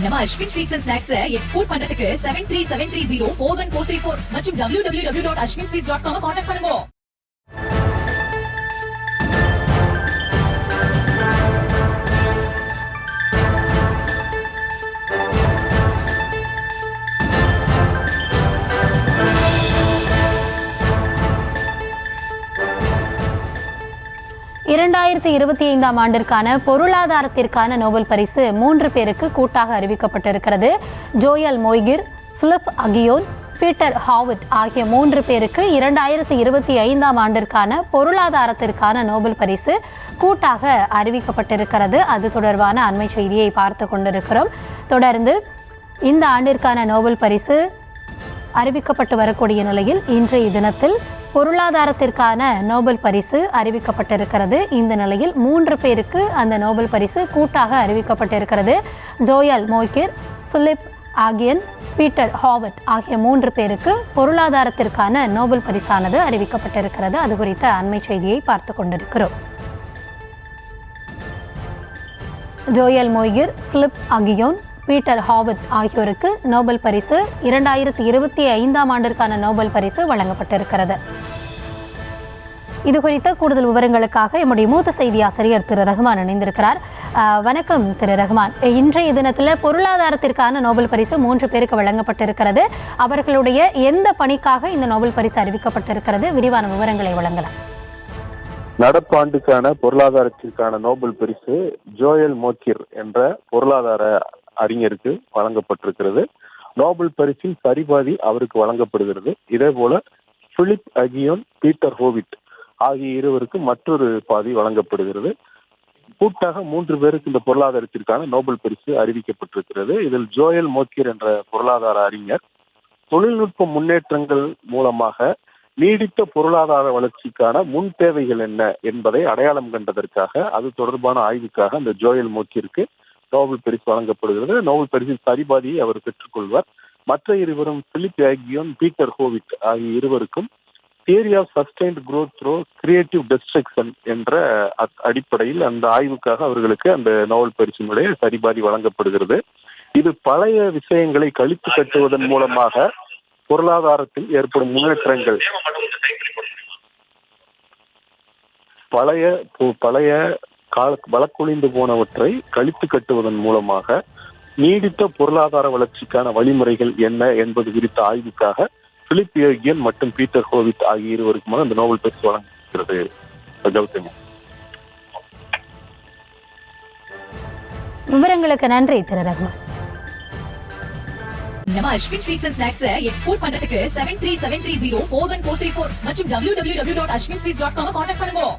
நம்ம Ashwin sweets and snacks export பண்றதுக்கு 7373041434 மற்றும் www.ashwinsweets.com கான்டாக்ட் பண்ணுங்க. இரண்டாயிரத்தி 25ஆம் ஆண்டிற்கான பொருளாதாரத்திற்கான நோபல் பரிசு 3 பேருக்கு கூட்டாக அறிவிக்கப்பட்டிருக்கிறது. ஜோயல் மொய்கிர், பிலிப் அகியோன், பீட்டர் ஹாவர்ட் ஆகிய 3 பேருக்கு 2025ஆம் ஆண்டிற்கான பொருளாதாரத்திற்கான நோபல் பரிசு கூட்டாக அறிவிக்கப்பட்டிருக்கிறது. அது தொடர்பான அண்மை செய்தியை பார்த்து கொண்டிருக்கிறோம். தொடர்ந்து இந்த ஆண்டிற்கான நோபல் பரிசு அறிவிக்கப்பட்டு வரக்கூடிய நிலையில் இன்றைய தினத்தில் பொருளாதாரத்திற்கான நோபல் பரிசு அறிவிக்கப்பட்டிருக்கிறது. இந்த நிலையில் 3 பேருக்கு அந்த நோபல் பரிசு கூட்டாக அறிவிக்கப்பட்டிருக்கிறது. ஜோயல் மொய்கிர், பிலிப் ஆகியன், பீட்டர் ஹாவர்ட் ஆகிய 3 பேருக்கு பொருளாதாரத்திற்கான நோபல் பரிசானது அறிவிக்கப்பட்டிருக்கிறது. அது குறித்த அண்மை செய்தியை பார்த்து கொண்டிருக்கிறோம். ஜோயல் மொய்கிர், பிலிப் அகியோன், பீட்டர் ஹாவர்ட் ஆகியோருக்கு நோபல் பரிசு 2025ஆம் ஆண்டிற்கான நோபல் பரிசு வழங்கப்பட்டிருக்கிறது. இது குறித்த கூடுதல் விவரங்களுக்காக எம்முடைய மூத்த செய்தி ஆசிரியர் திரு ரஹ்மான் இணைந்திருக்கிறார். வணக்கம் திரு ரஹ்மான். இன்றைய தினத்தில் பொருளாதாரத்திற்கான நோபல் பரிசு 3 பேருக்கு வழங்கப்பட்டிருக்கிறது. அவர்களுடைய எந்த பணிக்காக இந்த நோபல் பரிசு அறிவிக்கப்பட்டிருக்கிறது? விரிவான விவரங்களை வழங்கலாம். நடப்பாண்டுக்கான பொருளாதாரத்திற்கான நோபல் பரிசு ஜோயல் மொய்கிர் என்ற பொருளாதார அறிஞருக்கு வழங்கப்பட்டிருக்கிறது. நோபல் பரிசில் சரிபாதி அவருக்கு வழங்கப்படுகிறது. இதே போல பிலிப் அகியோன், பீட்டர் ஹோவிட் ஆகிய இருவருக்கு மற்றொரு பாதி வழங்கப்படுகிறது. கூட்டாக 3 பேருக்கு இந்த பொருளாதாரத்திற்கான நோபல் பரிசு அறிவிக்கப்பட்டிருக்கிறது. இதில் ஜோயல் மொய்கிர் என்ற பொருளாதார அறிஞர் தொழில்நுட்ப முன்னேற்றங்கள் மூலமாக நீடித்த பொருளாதார வளர்ச்சிக்கான முன் தேவைகள் என்ன என்பதை அடையாளம் கண்டதற்காக அது தொடர்பான ஆய்வுக்காக அந்த ஜோயல் மொய்கிருக்கு நோபல் பரிசு வழங்கப்படுகிறது. நோபல் பரிசில் சரிபாதியை அவர் பெற்றுக்கொள்வார். மற்ற இருவரும் பிலிப் ஆகியோன், பீட்டர் ஹோவிட் ஆகிய இருவருக்கும் theory of sustained growth through creative destruction என்ற அடிப்படையில் அந்த ஆய்வுக்காக அவர்களுக்கு அந்த நோபல் பரிசினுடைய சரிபாதி வழங்கப்படுகிறது. இது பழைய விஷயங்களை கழித்து கட்டுவதன் மூலமாக பொருளாதாரத்தில் ஏற்படும் முன்னேற்றங்கள் பழைய வழக்கொழிந்து போனவற்றை கழித்து கட்டுவதன் மூலமாக நீடித்த பொருளாதார வளர்ச்சிக்கான வழிமுறைகள் என்ன என்பது குறித்த ஆய்வுக்காக பிலிப் அகியோன் மற்றும் பீட்டர் ஹோவிட் ஆகிய இருவருக்குமான இந்த நோபல் பரிசு வழங்கப்படுகிறது. கௌதமி, விவரங்களுக்கு நன்றி திரு ரஹ்மான். நம்ம Ashwin sweets and snacks export பண்றதுக்கு 7373041434 மற்றும் www.ashwinsweets.com கான்டாக்ட் பண்ணுங்க.